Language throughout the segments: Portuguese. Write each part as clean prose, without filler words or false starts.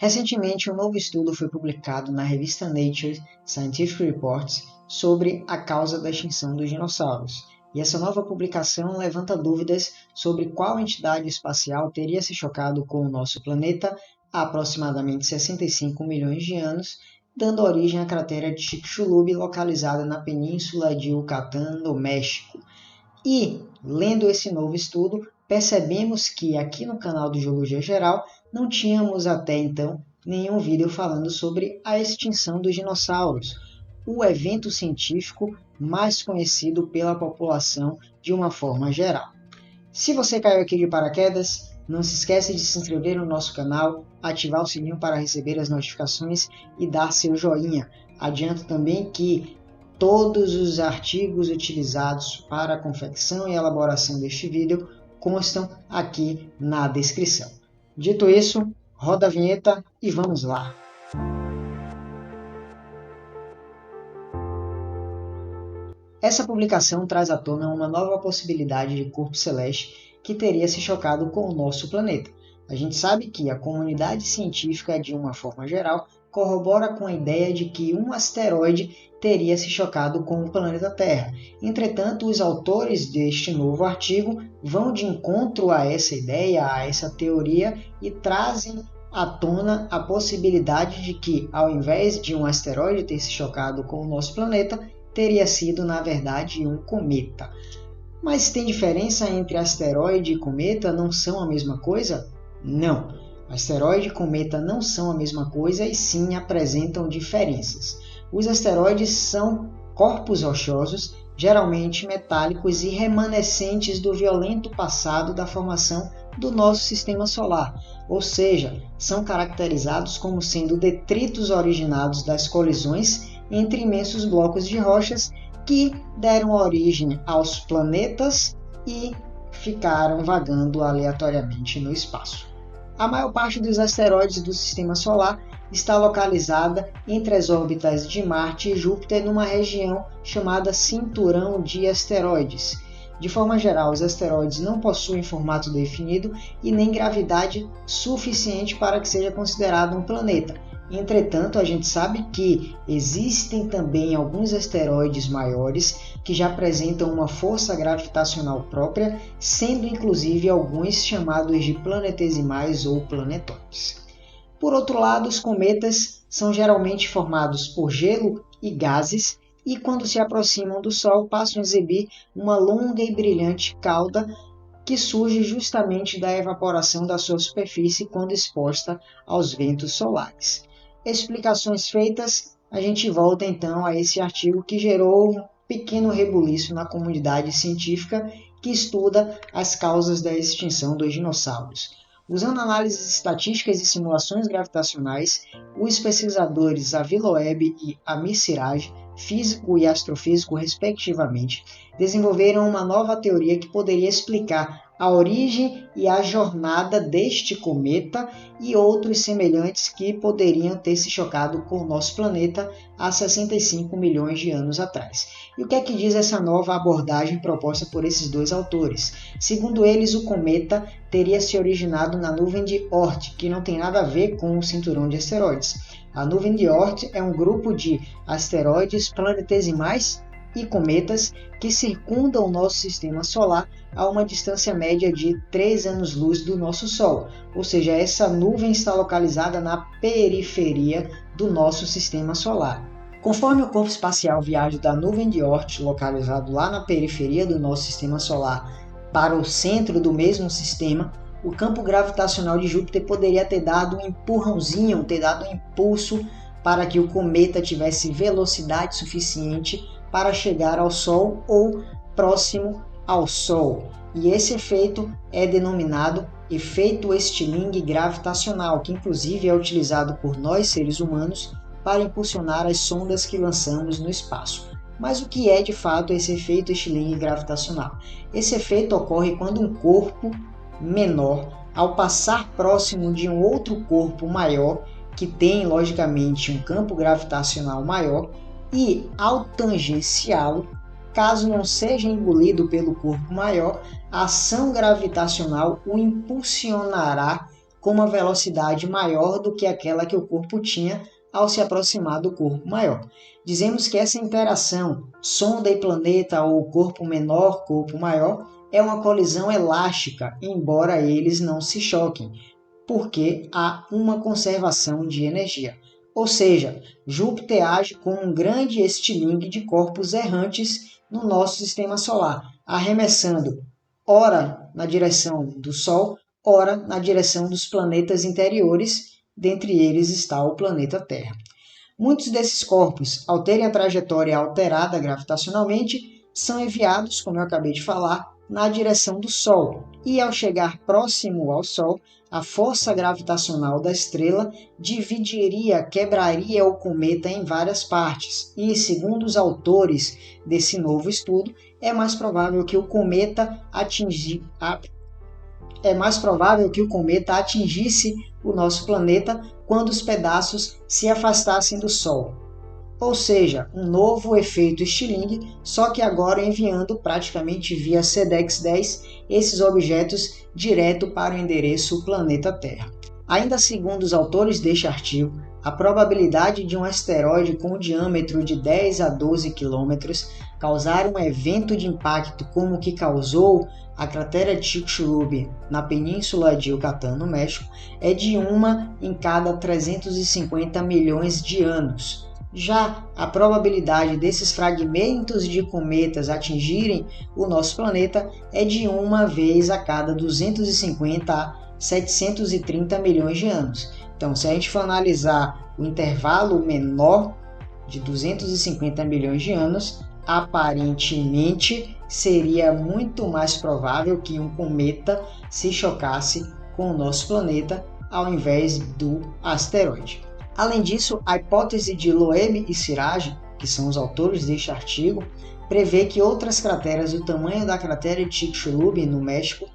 Recentemente, um novo estudo foi publicado na revista Nature Scientific Reports sobre a causa da extinção dos dinossauros. E essa nova publicação levanta dúvidas sobre qual entidade espacial teria se chocado com o nosso planeta há aproximadamente 65 milhões de anos, dando origem à cratera de Chicxulub, localizada na península de Yucatán, no México. E, lendo esse novo estudo, percebemos que aqui no canal do Geologia Geral não tínhamos até então nenhum vídeo falando sobre a extinção dos dinossauros, o evento científico mais conhecido pela população de uma forma geral. Se você caiu aqui de paraquedas, não se esqueça de se inscrever no nosso canal, ativar o sininho para receber as notificações e dar seu joinha. Adianto também que todos os artigos utilizados para a confecção e elaboração deste vídeo constam aqui na descrição. Dito isso, roda a vinheta e vamos lá! Essa publicação traz à tona uma nova possibilidade de corpo celeste que teria se chocado com o nosso planeta. A gente sabe que a comunidade científica, de uma forma geral, corrobora com a ideia de que um asteroide teria se chocado com o planeta Terra. Entretanto, os autores deste novo artigo vão de encontro a essa ideia, a essa teoria, e trazem à tona a possibilidade de que, ao invés de um asteroide ter se chocado com o nosso planeta, teria sido, na verdade, um cometa. Mas tem diferença entre asteroide e cometa? Não são a mesma coisa? Não. Asteroide e cometa não são a mesma coisa e sim apresentam diferenças. Os asteroides são corpos rochosos, geralmente metálicos e remanescentes do violento passado da formação do nosso sistema solar, ou seja, são caracterizados como sendo detritos originados das colisões entre imensos blocos de rochas que deram origem aos planetas e ficaram vagando aleatoriamente no espaço. A maior parte dos asteroides do Sistema Solar está localizada entre as órbitas de Marte e Júpiter numa região chamada Cinturão de Asteroides. De forma geral, os asteroides não possuem formato definido e nem gravidade suficiente para que seja considerado um planeta. Entretanto, a gente sabe que existem também alguns asteroides maiores que já apresentam uma força gravitacional própria, sendo inclusive alguns chamados de planetesimais ou planetoides. Por outro lado, os cometas são geralmente formados por gelo e gases e, quando se aproximam do Sol, passam a exibir uma longa e brilhante cauda que surge justamente da evaporação da sua superfície quando exposta aos ventos solares. Explicações feitas, a gente volta então a esse artigo que gerou um pequeno rebuliço na comunidade científica que estuda as causas da extinção dos dinossauros. Usando análises estatísticas e simulações gravitacionais, os pesquisadores Avi Loeb e Amir Siraj, físico e astrofísico respectivamente, desenvolveram uma nova teoria que poderia explicar a origem e a jornada deste cometa e outros semelhantes que poderiam ter se chocado com o nosso planeta há 65 milhões de anos atrás. E o que é que diz essa nova abordagem proposta por esses dois autores? Segundo eles, o cometa teria se originado na nuvem de Oort, que não tem nada a ver com o cinturão de asteroides. A nuvem de Oort é um grupo de asteroides, planetesimais e cometas que circundam o nosso sistema solar a uma distância média de 3 anos-luz do nosso Sol, ou seja, essa nuvem está localizada na periferia do nosso sistema solar. Conforme o corpo espacial viaja da nuvem de Oort, localizado lá na periferia do nosso sistema solar, para o centro do mesmo sistema, o campo gravitacional de Júpiter poderia ter dado um empurrãozinho, ter dado um impulso para que o cometa tivesse velocidade suficiente para chegar ao Sol ou próximo ao Sol. E esse efeito é denominado efeito estilingue gravitacional, que inclusive é utilizado por nós seres humanos para impulsionar as sondas que lançamos no espaço. Mas o que é de fato esse efeito estilingue gravitacional? Esse efeito ocorre quando um corpo menor, ao passar próximo de um outro corpo maior, que tem logicamente um campo gravitacional maior, e ao tangenciá-lo, caso não seja engolido pelo corpo maior, a ação gravitacional o impulsionará com uma velocidade maior do que aquela que o corpo tinha ao se aproximar do corpo maior. Dizemos que essa interação sonda e planeta ou corpo menor, corpo maior, é uma colisão elástica, embora eles não se choquem, porque há uma conservação de energia. Ou seja, Júpiter age como um grande estilingue de corpos errantes no nosso sistema solar, arremessando ora na direção do Sol, ora na direção dos planetas interiores, dentre eles está o planeta Terra. Muitos desses corpos, ao terem a trajetória alterada gravitacionalmente, são enviados, como eu acabei de falar, na direção do Sol, e ao chegar próximo ao Sol, a força gravitacional da estrela quebraria o cometa em várias partes, e, segundo os autores desse novo estudo, é mais provável que o cometa atingisse o nosso planeta quando os pedaços se afastassem do Sol. Ou seja, um novo efeito estilingue, só que agora enviando praticamente via Sedex-10 esses objetos direto para o endereço planeta Terra. Ainda segundo os autores deste artigo, a probabilidade de um asteroide com um diâmetro de 10 a 12 km causar um evento de impacto como o que causou a cratera de Chicxulub na península de Yucatán, no México, é de 1 em cada 350 milhões de anos. Já a probabilidade desses fragmentos de cometas atingirem o nosso planeta é de 1 vez a cada 250 a 730 milhões de anos. Então, se a gente for analisar o intervalo menor de 250 milhões de anos, aparentemente seria muito mais provável que um cometa se chocasse com o nosso planeta ao invés do asteroide. Além disso, a hipótese de Loeb e Siraj, que são os autores deste artigo, prevê que outras crateras do tamanho da cratera de Chicxulub, no México,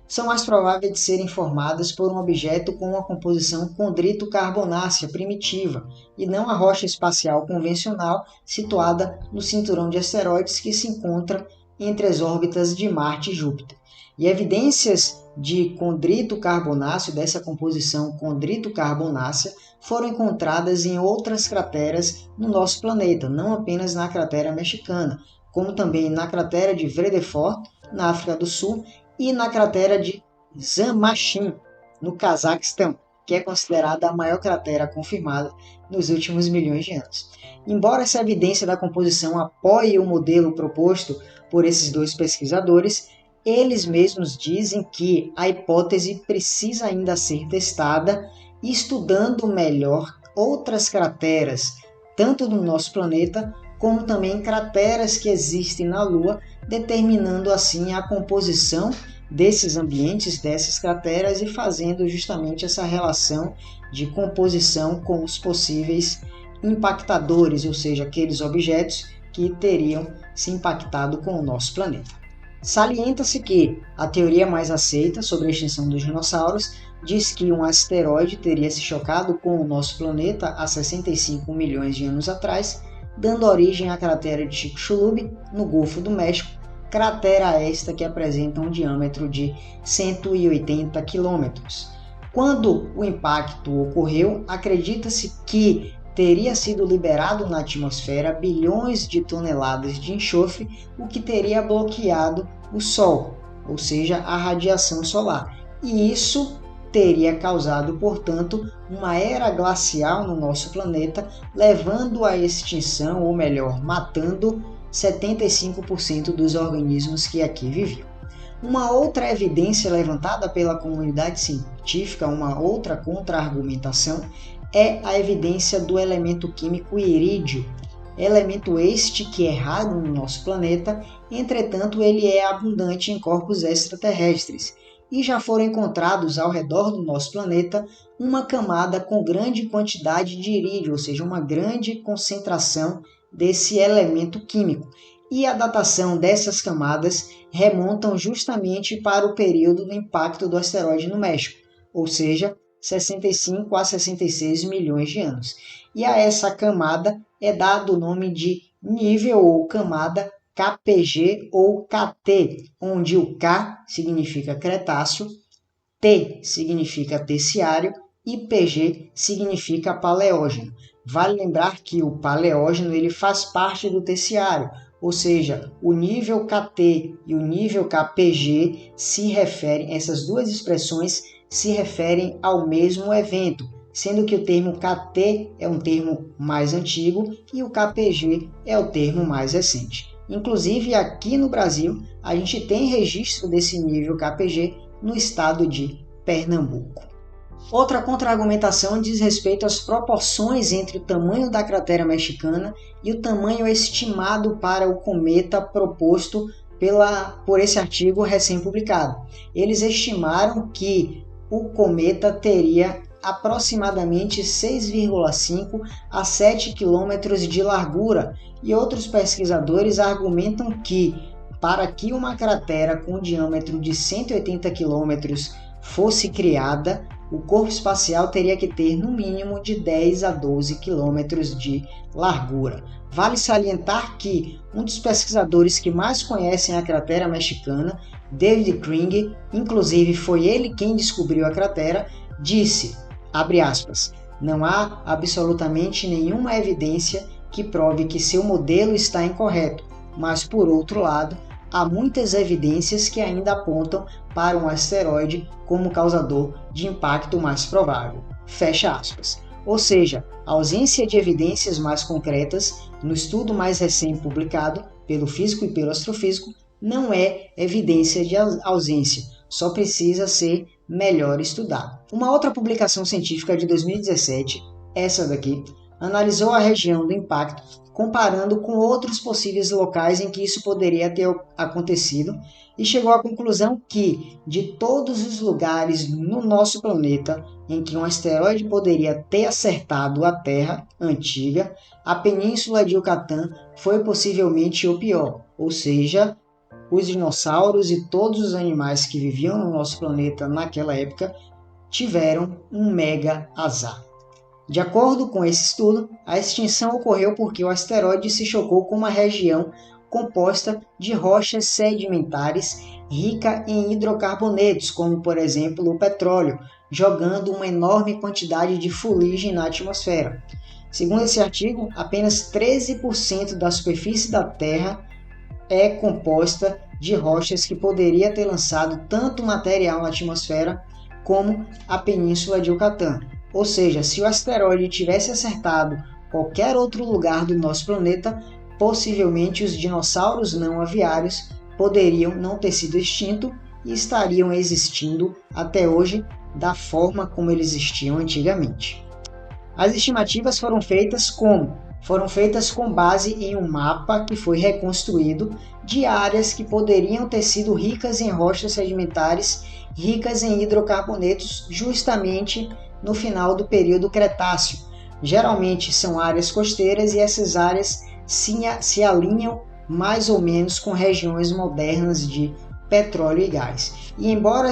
são mais prováveis de serem formadas por um objeto com uma composição condrito-carbonácea primitiva, e não a rocha espacial convencional situada no cinturão de asteroides que se encontra entre as órbitas de Marte e Júpiter. E evidências de condrito carbonáceo, dessa composição condrito-carbonácea, foram encontradas em outras crateras no nosso planeta, não apenas na cratera mexicana, como também na cratera de Vredefort, na África do Sul, e na cratera de Zamachin, no Cazaquistão, que é considerada a maior cratera confirmada nos últimos milhões de anos. Embora essa evidência da composição apoie o modelo proposto por esses dois pesquisadores, eles mesmos dizem que a hipótese precisa ainda ser testada, estudando melhor outras crateras, tanto no nosso planeta, como também crateras que existem na Lua, determinando assim a composição desses ambientes, dessas crateras, e fazendo justamente essa relação de composição com os possíveis impactadores, ou seja, aqueles objetos que teriam se impactado com o nosso planeta. Salienta-se que a teoria mais aceita sobre a extinção dos dinossauros diz que um asteroide teria se chocado com o nosso planeta há 65 milhões de anos atrás, dando origem à cratera de Chicxulub, no Golfo do México, cratera esta que apresenta um diâmetro de 180 km. Quando o impacto ocorreu, acredita-se que teria sido liberado na atmosfera bilhões de toneladas de enxofre, o que teria bloqueado o Sol, ou seja, a radiação solar. E isso teria causado, portanto, uma era glacial no nosso planeta, levando à extinção, ou melhor, matando 75% dos organismos que aqui viviam. Uma outra evidência levantada pela comunidade científica, uma outra contra-argumentação, é a evidência do elemento químico irídio, elemento este que é raro no nosso planeta, entretanto ele é abundante em corpos extraterrestres, e já foram encontrados ao redor do nosso planeta uma camada com grande quantidade de irídio, ou seja, uma grande concentração desse elemento químico. E a datação dessas camadas remontam justamente para o período do impacto do asteroide no México, ou seja, 65 a 66 milhões de anos. E a essa camada é dado o nome de nível ou camada KPG ou KT, onde o K significa Cretáceo, T significa terciário e PG significa paleógeno. Vale lembrar que o paleógeno ele faz parte do terciário, ou seja, o nível KT e o nível KPG se referem, essas duas expressões se referem ao mesmo evento, sendo que o termo KT é um termo mais antigo e o KPG é o termo mais recente. Inclusive, aqui no Brasil, a gente tem registro desse nível KPG no estado de Pernambuco. Outra contra-argumentação diz respeito às proporções entre o tamanho da cratera mexicana e o tamanho estimado para o cometa proposto por esse artigo recém-publicado. Eles estimaram que o cometa teria aproximadamente 6,5 a 7 km de largura, e outros pesquisadores argumentam que, para que uma cratera com diâmetro de 180 km fosse criada, o corpo espacial teria que ter no mínimo de 10 a 12 km de largura. Vale salientar que um dos pesquisadores que mais conhecem a cratera mexicana, David Kring, inclusive foi ele quem descobriu a cratera, disse, abre aspas, não há absolutamente nenhuma evidência que prove que seu modelo está incorreto, mas por outro lado, há muitas evidências que ainda apontam para um asteroide como causador de impacto mais provável. Fecha aspas. Ou seja, a ausência de evidências mais concretas no estudo mais recém-publicado pelo físico e pelo astrofísico não é evidência de ausência, só precisa ser melhor estudado. Uma outra publicação científica de 2017, essa daqui, analisou a região do impacto comparando com outros possíveis locais em que isso poderia ter acontecido e chegou à conclusão que, de todos os lugares no nosso planeta em que um asteroide poderia ter acertado a Terra antiga, a Península de Yucatán foi possivelmente o pior, ou seja, os dinossauros e todos os animais que viviam no nosso planeta naquela época tiveram um mega azar. De acordo com esse estudo, a extinção ocorreu porque o asteroide se chocou com uma região composta de rochas sedimentares rica em hidrocarbonetos, como por exemplo o petróleo, jogando uma enorme quantidade de fuligem na atmosfera. Segundo esse artigo, apenas 13% da superfície da Terra é composta de rochas que poderia ter lançado tanto material na atmosfera como a Península de Yucatán. Ou seja, se o asteroide tivesse acertado qualquer outro lugar do nosso planeta, possivelmente os dinossauros não aviários poderiam não ter sido extintos e estariam existindo até hoje da forma como eles existiam antigamente. As estimativas foram feitas como? Foram feitas com base em um mapa que foi reconstruído de áreas que poderiam ter sido ricas em rochas sedimentares, ricas em hidrocarbonetos, justamente no final do período Cretáceo. Geralmente são áreas costeiras e essas áreas se alinham mais ou menos com regiões modernas de petróleo e gás. E embora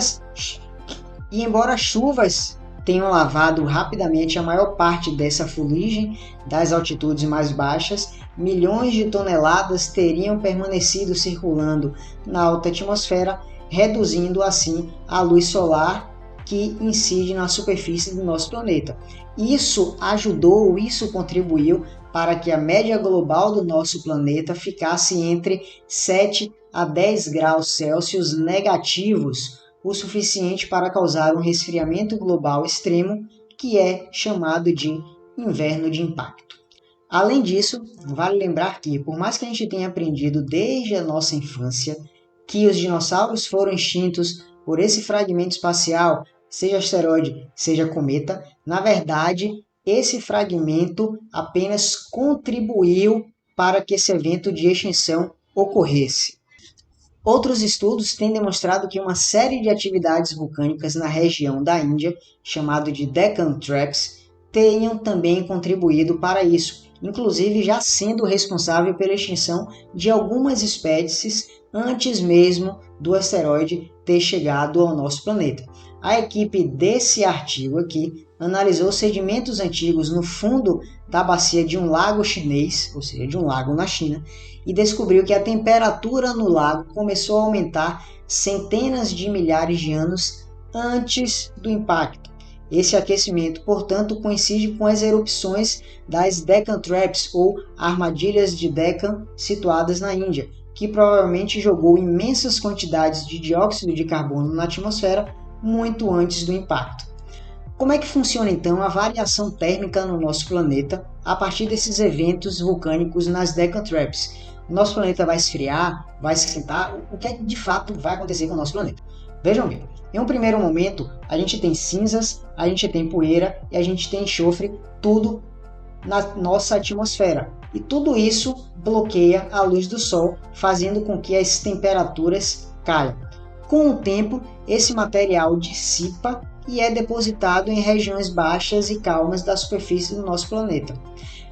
chuvas tenham lavado rapidamente a maior parte dessa fuligem das altitudes mais baixas, milhões de toneladas teriam permanecido circulando na alta atmosfera, reduzindo assim a luz solar que incide na superfície do nosso planeta. Isso contribuiu para que a média global do nosso planeta ficasse entre 7 a 10 graus Celsius negativos, o suficiente para causar um resfriamento global extremo, que é chamado de inverno de impacto. Além disso, vale lembrar que, por mais que a gente tenha aprendido desde a nossa infância que os dinossauros foram extintos por esse fragmento espacial, seja asteroide, seja cometa, na verdade, esse fragmento apenas contribuiu para que esse evento de extinção ocorresse. Outros estudos têm demonstrado que uma série de atividades vulcânicas na região da Índia, chamado de Deccan Tracts, tenham também contribuído para isso, inclusive já sendo responsável pela extinção de algumas espécies antes mesmo do asteroide ter chegado ao nosso planeta. A equipe desse artigo aqui analisou sedimentos antigos no fundo da bacia de um lago chinês, ou seja, de um lago na China, e descobriu que a temperatura no lago começou a aumentar centenas de milhares de anos antes do impacto. Esse aquecimento, portanto, coincide com as erupções das Deccan Traps, ou armadilhas de Deccan, situadas na Índia, que provavelmente jogou imensas quantidades de dióxido de carbono na atmosfera muito antes do impacto. Como é que funciona então a variação térmica no nosso planeta a partir desses eventos vulcânicos nas Deccan Traps? O nosso planeta vai esfriar, vai esquentar? O que é que de fato vai acontecer com o nosso planeta? Vejam bem, em um primeiro momento a gente tem cinzas, a gente tem poeira e a gente tem enxofre, tudo na nossa atmosfera. E tudo isso bloqueia a luz do Sol, fazendo com que as temperaturas caiam. Com o tempo, esse material dissipa e é depositado em regiões baixas e calmas da superfície do nosso planeta.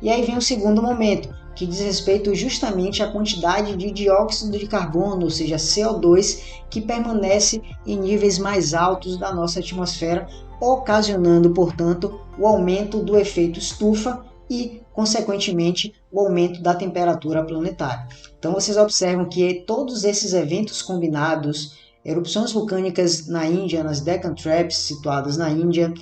E aí vem o segundo momento, que diz respeito justamente à quantidade de dióxido de carbono, ou seja, CO2, que permanece em níveis mais altos da nossa atmosfera, ocasionando, portanto, o aumento do efeito estufa e, consequentemente, o aumento da temperatura planetária. Então vocês observam que todos esses eventos combinados, erupções vulcânicas na Índia, nas Deccan Traps situadas na Índia,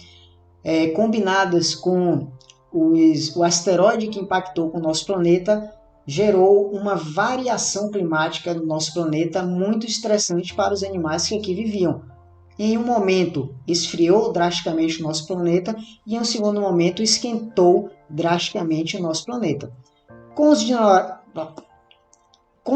combinadas com o asteroide que impactou com o nosso planeta, gerou uma variação climática no nosso planeta muito estressante para os animais que aqui viviam. Em um momento esfriou drasticamente o nosso planeta e em um segundo momento esquentou drasticamente o nosso planeta. Com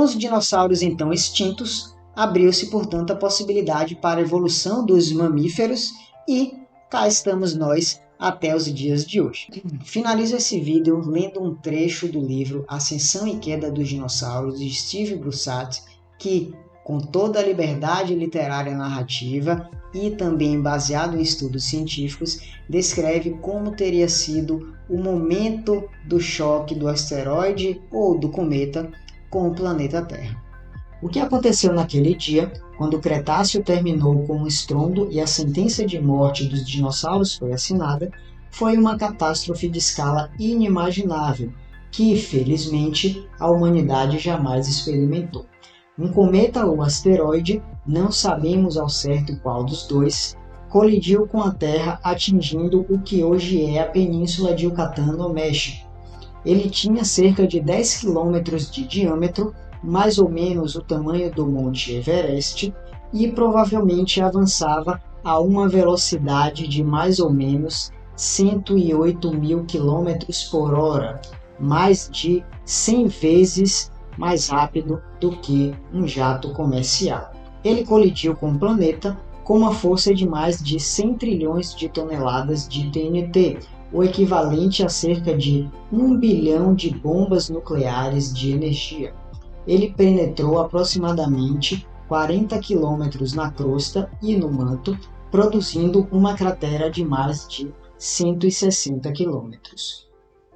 os dinossauros então extintos, abriu-se, portanto, a possibilidade para a evolução dos mamíferos e cá estamos nós até os dias de hoje. Finalizo esse vídeo lendo um trecho do livro Ascensão e Queda dos Dinossauros, de Steve Brusatte, que, com toda a liberdade literária narrativa e também baseado em estudos científicos, descreve como teria sido o momento do choque do asteroide ou do cometa com o planeta Terra. O que aconteceu naquele dia, quando o Cretáceo terminou com um estrondo e a sentença de morte dos dinossauros foi assinada, foi uma catástrofe de escala inimaginável, que, felizmente, a humanidade jamais experimentou. Um cometa ou asteroide, não sabemos ao certo qual dos dois, colidiu com a Terra atingindo o que hoje é a Península de Yucatán, no México. Ele tinha cerca de 10 km de diâmetro, mais ou menos o tamanho do Monte Everest, e provavelmente avançava a uma velocidade de mais ou menos 108.000 km por hora, mais de 100 vezes mais rápido do que um jato comercial. Ele colidiu com o planeta com uma força de mais de 100 trilhões de toneladas de TNT, o equivalente a cerca de 1 bilhão de bombas nucleares de energia. Ele penetrou aproximadamente 40 km na crosta e no manto, produzindo uma cratera de mais de 160 km.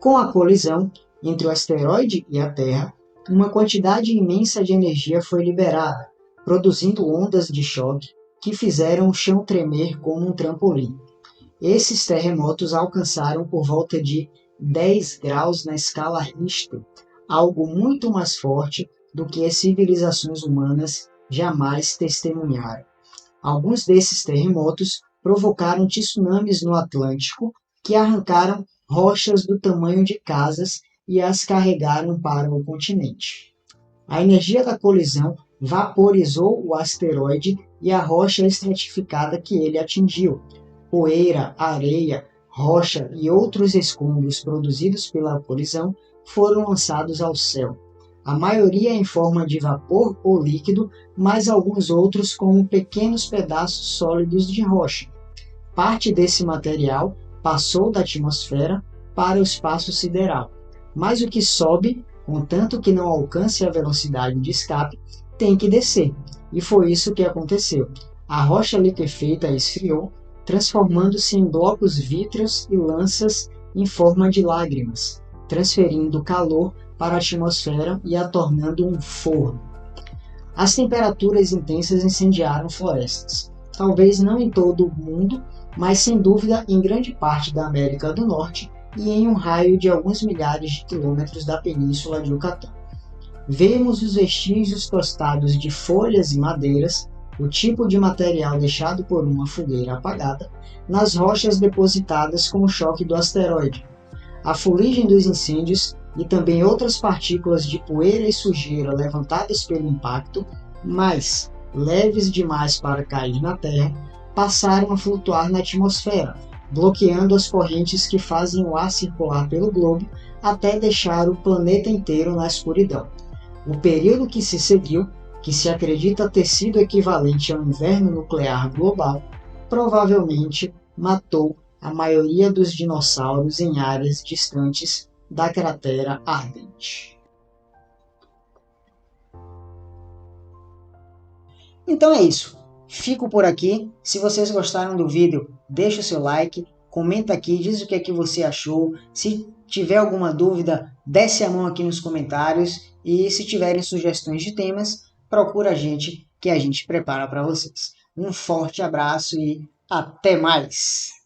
Com a colisão entre o asteroide e a Terra, uma quantidade imensa de energia foi liberada, produzindo ondas de choque que fizeram o chão tremer como um trampolim. Esses terremotos alcançaram por volta de 10 graus na escala Richter, algo muito mais forte do que as civilizações humanas jamais testemunharam. Alguns desses terremotos provocaram tsunamis no Atlântico que arrancaram rochas do tamanho de casas e as carregaram para o continente. A energia da colisão vaporizou o asteroide e a rocha estratificada que ele atingiu. Poeira, areia, rocha e outros escombros produzidos pela colisão foram lançados ao céu. A maioria em forma de vapor ou líquido, mas alguns outros como pequenos pedaços sólidos de rocha. Parte desse material passou da atmosfera para o espaço sideral, mas o que sobe, contanto que não alcance a velocidade de escape, tem que descer, e foi isso que aconteceu. A rocha liquefeita esfriou, transformando-se em blocos vítreos e lanças em forma de lágrimas, transferindo calor para a atmosfera e a tornando um forno. As temperaturas intensas incendiaram florestas, talvez não em todo o mundo, mas sem dúvida em grande parte da América do Norte e em um raio de alguns milhares de quilômetros da Península de Yucatán. Vemos os vestígios tostados de folhas e madeiras, o tipo de material deixado por uma fogueira apagada nas rochas depositadas com o choque do asteroide, a fuligem dos incêndios e também outras partículas de poeira e sujeira levantadas pelo impacto, mas leves demais para cair na Terra, passaram a flutuar na atmosfera, bloqueando as correntes que fazem o ar circular pelo globo até deixar o planeta inteiro na escuridão. O período que se seguiu, que se acredita ter sido equivalente ao inverno nuclear global, provavelmente matou a maioria dos dinossauros em áreas distantes da cratera ardente. Então é isso. Fico por aqui. Se vocês gostaram do vídeo, deixa o seu like, comenta aqui, diz o que é que você achou. Se tiver alguma dúvida, desce a mão aqui nos comentários. E se tiverem sugestões de temas, procura a gente que a gente prepara para vocês. Um forte abraço e até mais!